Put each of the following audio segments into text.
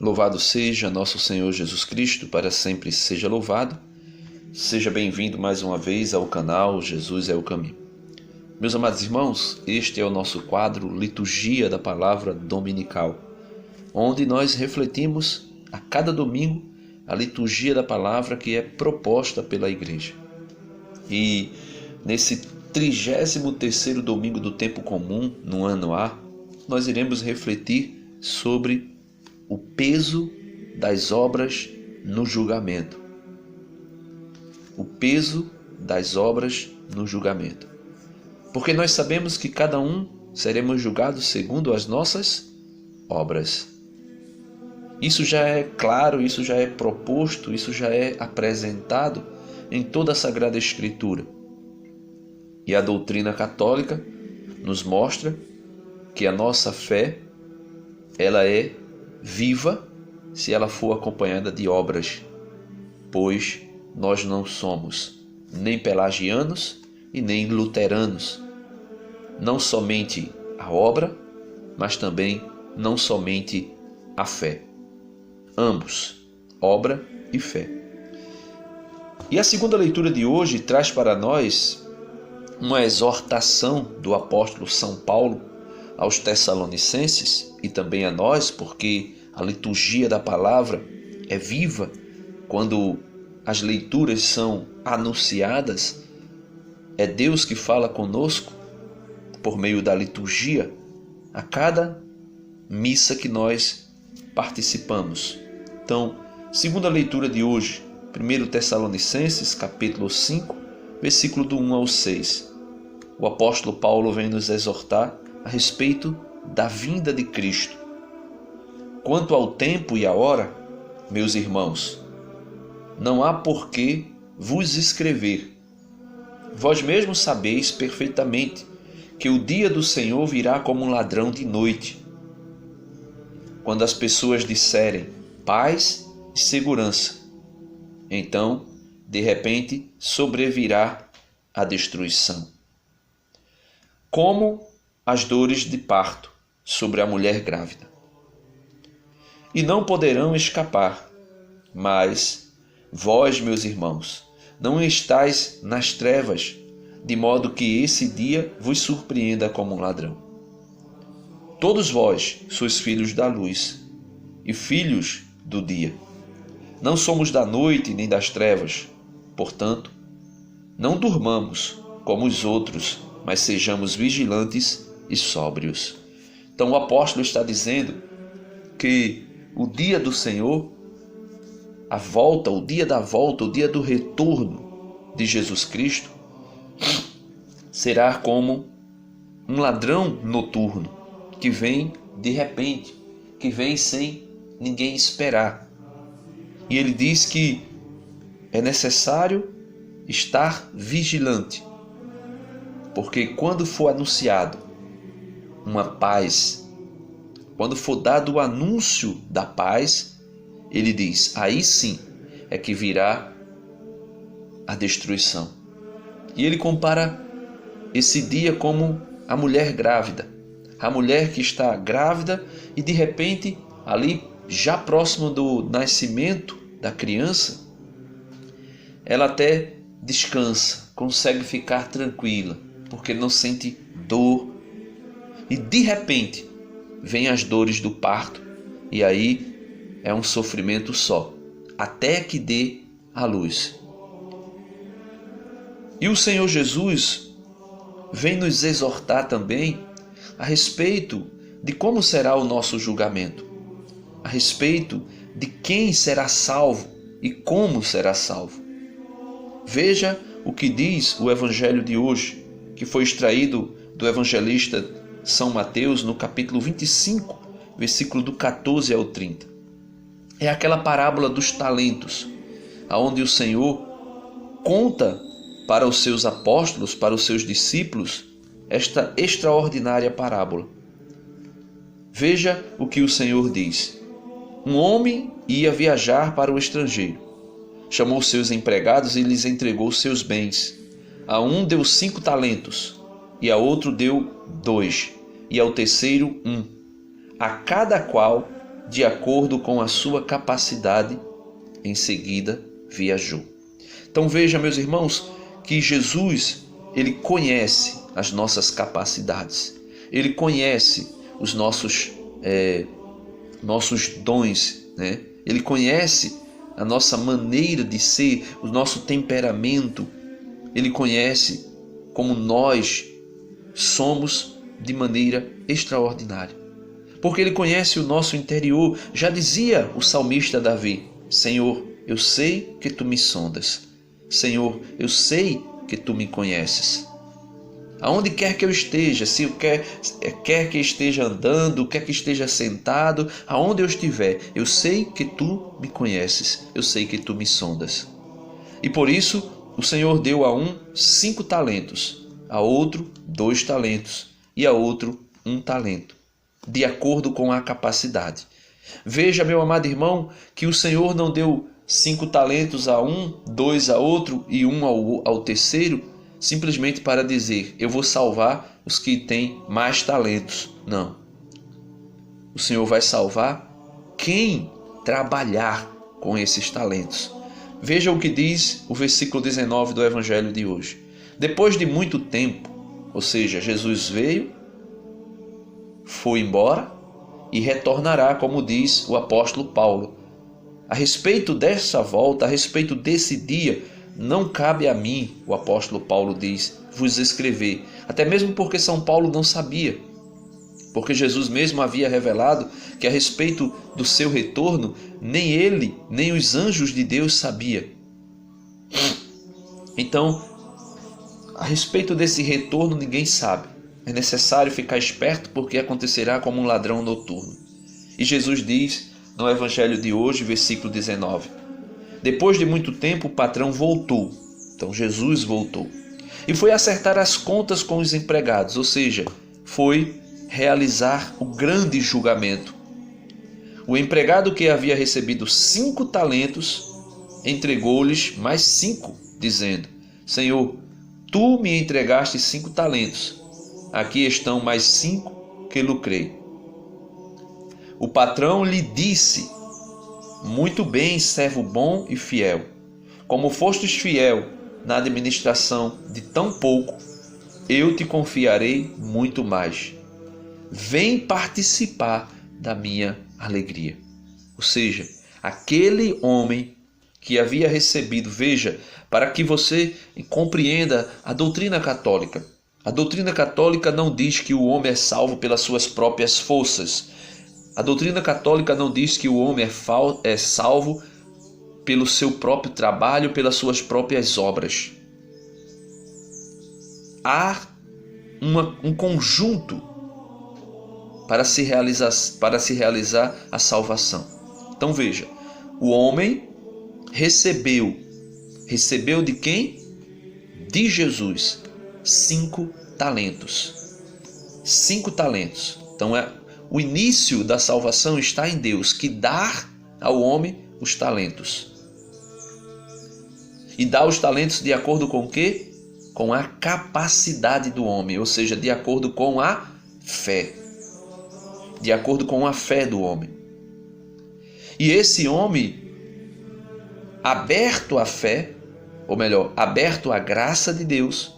Louvado seja nosso Senhor Jesus Cristo, para sempre seja louvado. Seja bem-vindo mais uma vez ao canal Jesus é o Caminho. Meus amados irmãos, este é o nosso quadro Liturgia da Palavra Dominical, onde nós refletimos a cada domingo a liturgia da palavra que é proposta pela Igreja. E nesse 33º domingo do tempo comum, no ano A, nós iremos refletir sobre o peso das obras no julgamento. O peso das obras no julgamento. Porque nós sabemos que cada um seremos julgados segundo as nossas obras. Isso já é claro, isso já é proposto, isso já é apresentado em toda a Sagrada Escritura. E a doutrina católica nos mostra que a nossa fé, ela é viva se ela for acompanhada de obras, pois nós não somos nem pelagianos e nem luteranos. Não somente a obra, mas também não somente a fé. Ambos, obra e fé. E a segunda leitura de hoje traz para nós uma exortação do apóstolo São Paulo aos Tessalonicenses e também a nós, porque a liturgia da palavra é viva quando as leituras são anunciadas. É Deus que fala conosco por meio da liturgia a cada missa que nós participamos. Então, segunda leitura de hoje, 1 Tessalonicenses, capítulo 5, versículo do 1 ao 6. O apóstolo Paulo vem nos exortar a respeito da vinda de Cristo. Quanto ao tempo e a hora, meus irmãos, não há por que vos escrever. Vós mesmos sabeis perfeitamente que o dia do Senhor virá como um ladrão de noite. Quando as pessoas disserem paz e segurança, então, de repente, sobrevirá a destruição. Como as dores de parto sobre a mulher grávida. E não poderão escapar, mas vós, meus irmãos, não estáis nas trevas, de modo que esse dia vos surpreenda como um ladrão. Todos vós sois filhos da luz e filhos do dia. Não somos da noite nem das trevas. Portanto, não durmamos como os outros, mas sejamos vigilantes e sóbrios. Então o apóstolo está dizendo que o dia do Senhor, a volta, o dia da volta, o dia do retorno de Jesus Cristo, será como um ladrão noturno que vem de repente, que vem sem ninguém esperar. E ele diz que é necessário estar vigilante, porque quando for anunciado uma paz, quando for dado o anúncio da paz, ele diz, aí sim é que virá a destruição. E ele compara esse dia como a mulher grávida, a mulher que está grávida e de repente ali já próximo do nascimento da criança, ela até descansa, consegue ficar tranquila, porque não sente dor. E de repente vem as dores do parto, e aí é um sofrimento só, até que dê a luz. E o Senhor Jesus vem nos exortar também a respeito de como será o nosso julgamento, a respeito de quem será salvo e como será salvo. Veja o que diz o Evangelho de hoje, que foi extraído do evangelista São Mateus no capítulo 25, versículo do 14 ao 30. É aquela parábola dos talentos, onde o Senhor conta para os seus apóstolos, para os seus discípulos, esta extraordinária parábola. Veja o que o Senhor diz. Um homem ia viajar para o estrangeiro. Chamou seus empregados e lhes entregou seus bens. A um deu 5 talentos, e a outro deu 2, e ao terceiro 1, a cada qual de acordo com a sua capacidade, em seguida viajou. Então veja, meus irmãos, que Jesus, ele conhece as nossas capacidades, ele conhece os nossos dons, né? Ele conhece a nossa maneira de ser, o nosso temperamento. Ele conhece como nós somos de maneira extraordinária. Porque ele conhece o nosso interior. Já dizia o salmista Davi: Senhor, eu sei que tu me sondas. Senhor, eu sei que tu me conheces. Aonde quer que eu esteja, se eu quer que esteja andando, quer que esteja sentado, aonde eu estiver, eu sei que tu me conheces, eu sei que tu me sondas. E por isso o Senhor deu a um 5 talentos, a outro 2 talentos e a outro 1 talento, de acordo com a capacidade. Veja, meu amado irmão, que o Senhor não deu 5 talentos a um, 2 a outro e 1 ao terceiro, simplesmente para dizer: eu vou salvar os que têm mais talentos. Não. O Senhor vai salvar quem trabalhar com esses talentos. Veja o que diz o versículo 19 do Evangelho de hoje. Depois de muito tempo, ou seja, Jesus veio, foi embora e retornará, como diz o apóstolo Paulo. A respeito dessa volta, a respeito desse dia, não cabe a mim, o apóstolo Paulo diz, vos escrever. Até mesmo porque São Paulo não sabia. Porque Jesus mesmo havia revelado que a respeito do seu retorno, nem ele, nem os anjos de Deus sabia. Então, a respeito desse retorno ninguém sabe. É necessário ficar esperto porque acontecerá como um ladrão noturno. E Jesus diz no Evangelho de hoje, versículo 19: depois de muito tempo o patrão voltou. Então Jesus voltou. E foi acertar as contas com os empregados, ou seja, foi realizar o grande julgamento. O empregado que havia recebido 5 talentos entregou-lhes mais 5, dizendo: Senhor, tu me entregaste 5 talentos. Aqui estão mais 5 que lucrei. O patrão lhe disse: muito bem, servo bom e fiel. Como fostes fiel na administração de tão pouco, eu te confiarei muito mais. Vem participar da minha alegria. Ou seja, aquele homem que havia recebido, veja, para que você compreenda a doutrina católica. A doutrina católica não diz que o homem é salvo pelas suas próprias forças. A doutrina católica não diz que o homem é salvo pelo seu próprio trabalho, pelas suas próprias obras. Há um conjunto para se realizar a salvação. Então veja, o homem recebeu de quem? De Jesus 5 talentos. 5 talentos. Então o início da salvação está em Deus, que dá ao homem os talentos. E dá os talentos de acordo com o quê? Com a capacidade do homem, ou seja, de acordo com a fé. De acordo com a fé do homem. E esse homem, aberto à fé, ou melhor, aberto à graça de Deus,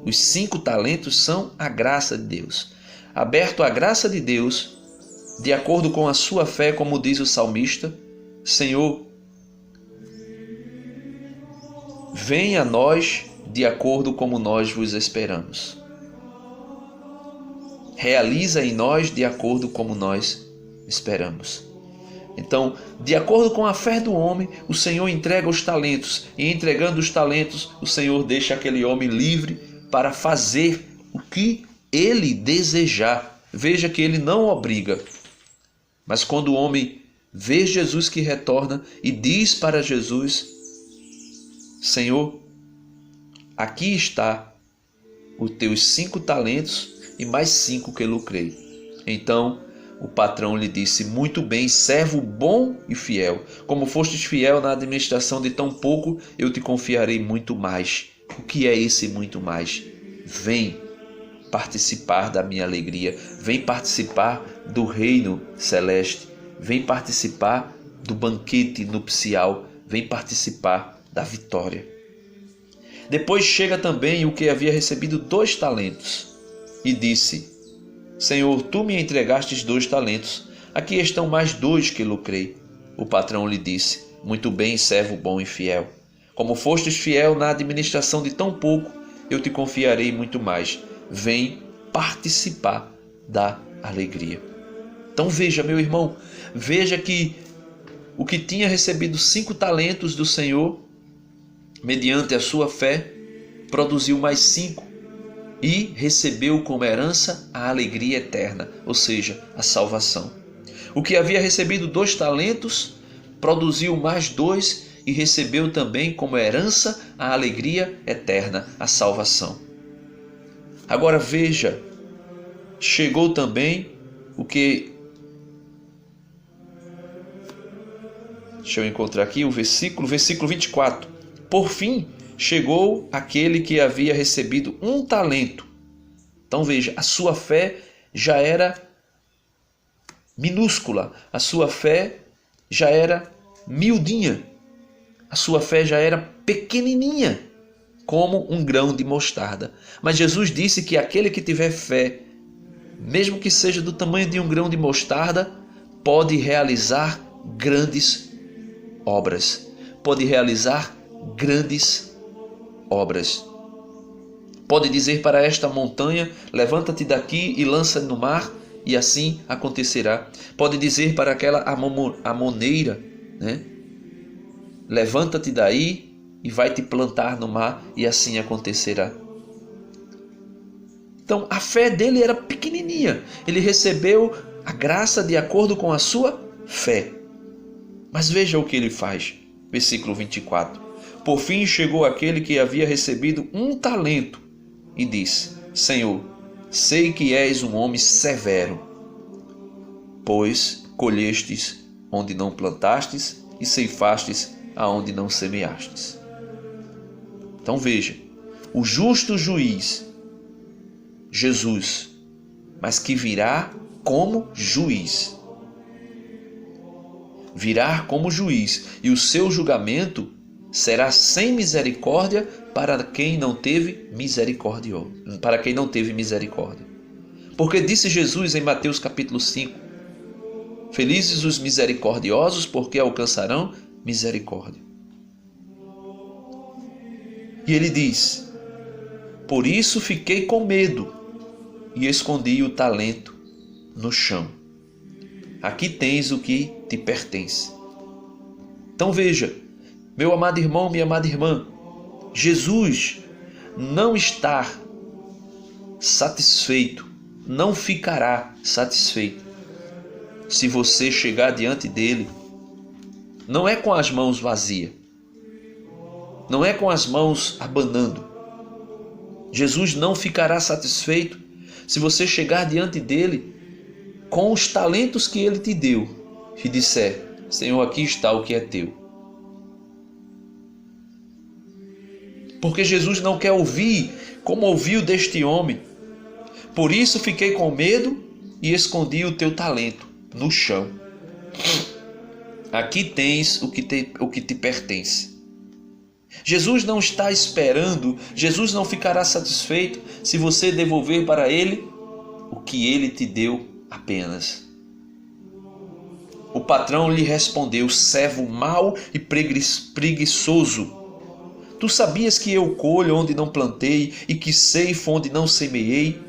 os 5 talentos são a graça de Deus. Aberto à graça de Deus, de acordo com a sua fé, como diz o salmista: Senhor, venha a nós de acordo como nós vos esperamos. Realiza em nós de acordo como nós esperamos. Então, de acordo com a fé do homem, o Senhor entrega os talentos. E entregando os talentos, o Senhor deixa aquele homem livre para fazer o que ele desejar. Veja que ele não obriga. Mas quando o homem vê Jesus que retorna e diz para Jesus: Senhor, aqui está os teus 5 talentos e mais 5 que lucrei. Então o patrão lhe disse: muito bem, servo bom e fiel. Como fostes fiel na administração de tão pouco, eu te confiarei muito mais. O que é esse muito mais? Vem participar da minha alegria. Vem participar do reino celeste. vem participar do banquete nupcial, vem participar da vitória. Depois chega também o que havia recebido 2 talentos e disse: Senhor, tu me entregastes 2 talentos, aqui estão mais 2 que lucrei. O patrão lhe disse: muito bem, servo bom e fiel. Como fostes fiel na administração de tão pouco, eu te confiarei muito mais. Vem participar da alegria. Então veja, meu irmão, veja que o que tinha recebido 5 talentos do Senhor, mediante a sua fé, produziu mais 5 e recebeu como herança a alegria eterna, ou seja, a salvação. O que havia recebido 2 talentos, produziu mais 2 e recebeu também como herança a alegria eterna, a salvação. Agora veja, chegou também o que... Deixa eu encontrar aqui o versículo 24. Por fim, chegou aquele que havia recebido 1 talento. Então veja, a sua fé já era minúscula, a sua fé já era miudinha, a sua fé já era pequenininha, como um grão de mostarda. Mas Jesus disse que aquele que tiver fé, mesmo que seja do tamanho de um grão de mostarda, pode realizar grandes obras. Pode realizar grandes obras. Pode dizer para esta montanha: levanta-te daqui e lança no mar, e assim acontecerá. Pode dizer para aquela amoneira, né? Levanta-te daí e vai te plantar no mar, e assim acontecerá. Então a fé dele era pequenininha. Ele recebeu a graça de acordo com a sua fé. Mas veja o que ele faz. Versículo 24. Por fim chegou aquele que havia recebido 1 talento e disse: Senhor, sei que és um homem severo, pois colhestes onde não plantastes e ceifastes aonde não semeastes. Então veja, o justo juiz, Jesus, mas que virá como juiz. Virá como juiz, e o seu julgamento será sem misericórdia para quem não teve misericórdia. Porque disse Jesus em Mateus capítulo 5: Felizes os misericordiosos, porque alcançarão misericórdia. E ele diz: por isso fiquei com medo e escondi o talento no chão. Aqui tens o que te pertence. Então veja, meu amado irmão, minha amada irmã, Jesus não está satisfeito, não ficará satisfeito se você chegar diante dele. Não é com as mãos vazias, não é com as mãos abanando. Jesus não ficará satisfeito se você chegar diante dele com os talentos que ele te deu e disser: Senhor, aqui está o que é teu. Porque Jesus não quer ouvir como ouviu deste homem. Por isso fiquei com medo e escondi o teu talento no chão. Aqui tens o que te pertence. Jesus não está esperando, Jesus não ficará satisfeito se você devolver para ele o que ele te deu apenas. O patrão lhe respondeu: servo mau e preguiçoso. Tu sabias que eu colho onde não plantei e que ceifo onde não semeei?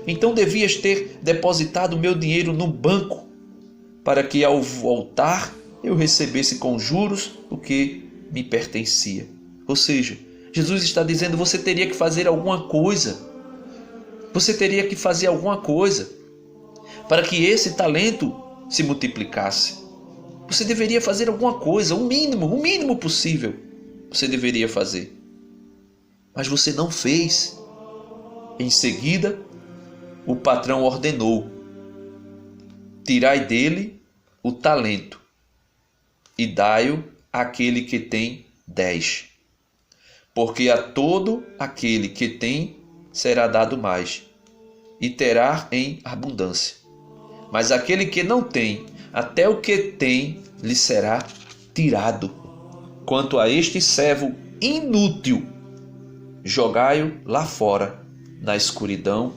Então devias ter depositado o meu dinheiro no banco, para que ao voltar eu recebesse com juros o que me pertencia. Ou seja, Jesus está dizendo: você teria que fazer alguma coisa. Você teria que fazer alguma coisa para que esse talento se multiplicasse. Você deveria fazer alguma coisa, o mínimo possível você deveria fazer. Mas você não fez. Em seguida, o patrão ordenou: tirai dele o talento e dai-o àquele que tem 10. Porque a todo aquele que tem será dado mais, e terá em abundância. Mas aquele que não tem, até o que tem lhe será tirado. Quanto a este servo inútil, jogai-o lá fora, na escuridão,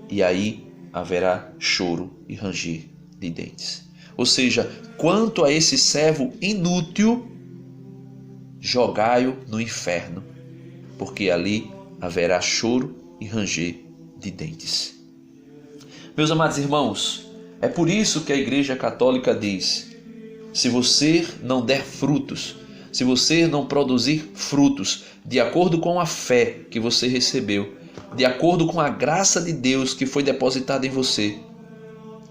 e aí haverá choro e ranger de dentes. Ou seja, quanto a esse servo inútil, jogai-o no inferno, porque ali haverá choro e ranger de dentes. Meus amados irmãos, é por isso que a Igreja Católica diz: se você não der frutos, se você não produzir frutos de acordo com a fé que você recebeu, de acordo com a graça de Deus que foi depositada em você,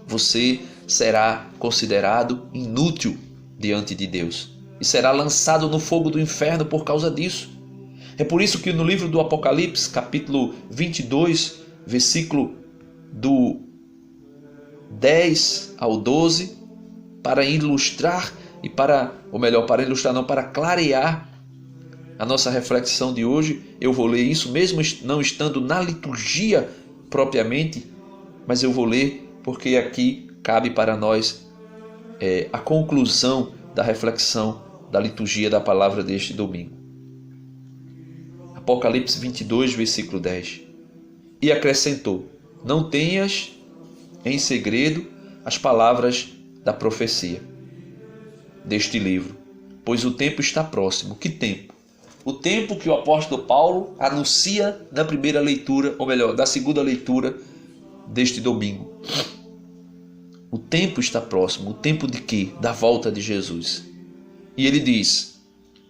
você será considerado inútil diante de Deus e será lançado no fogo do inferno por causa disso. É por isso que no livro do Apocalipse, capítulo 22, versículo do 10 ao 12, para ilustrar para clarear a nossa reflexão de hoje, eu vou ler isso mesmo não estando na liturgia propriamente, mas eu vou ler porque aqui cabe para nós a conclusão da reflexão da liturgia da palavra deste domingo. Apocalipse 22, versículo 10. E acrescentou: não tenhas em segredo as palavras da profecia deste livro, pois o tempo está próximo. Que tempo? O tempo que o apóstolo Paulo anuncia na primeira leitura, ou melhor, da segunda leitura deste domingo. O tempo está próximo. O tempo de quê? Da volta de Jesus. E ele diz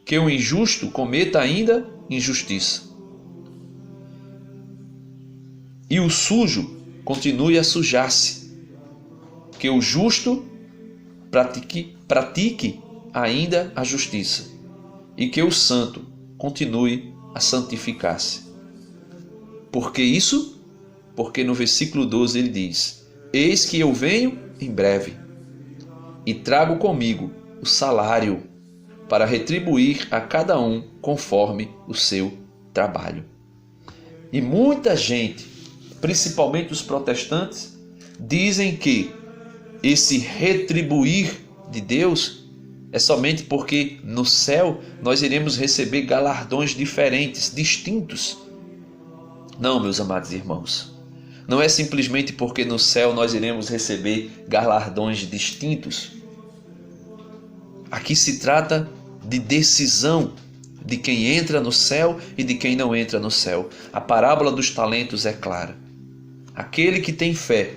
que o injusto cometa ainda injustiça, e o sujo continue a sujar-se, que o justo pratique ainda a justiça, e que o santo continue a santificar-se. Por que isso? Porque no versículo 12 ele diz: eis que eu venho em breve, e trago comigo o salário para retribuir a cada um conforme o seu trabalho. E muita gente, principalmente os protestantes, dizem que esse retribuir de Deus é somente porque no céu nós iremos receber galardões diferentes, distintos. Não, meus amados irmãos, não é simplesmente porque no céu nós iremos receber galardões distintos. Aqui se trata de decisão de quem entra no céu e de quem não entra no céu. A parábola dos talentos é clara. Aquele que tem fé,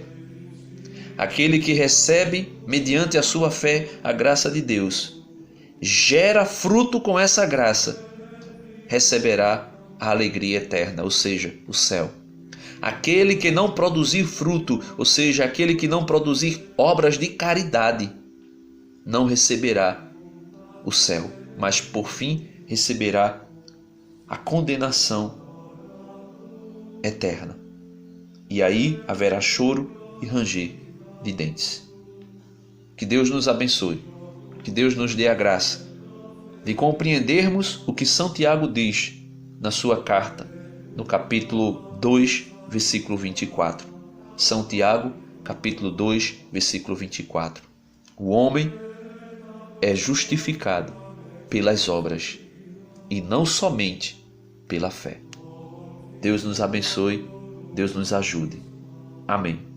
aquele que recebe mediante a sua fé a graça de Deus, gera fruto com essa graça, receberá a alegria eterna, ou seja, o céu. Aquele que não produzir fruto, ou seja, aquele que não produzir obras de caridade, não receberá o céu, mas por fim receberá a condenação eterna. E aí haverá choro e ranger de dentes. Que Deus nos abençoe, que Deus nos dê a graça de compreendermos o que São Tiago diz na sua carta, no capítulo 2, versículo 24. São Tiago, capítulo 2, versículo 24. O homem é justificado pelas obras e não somente pela fé. Deus nos abençoe, Deus nos ajude. Amém.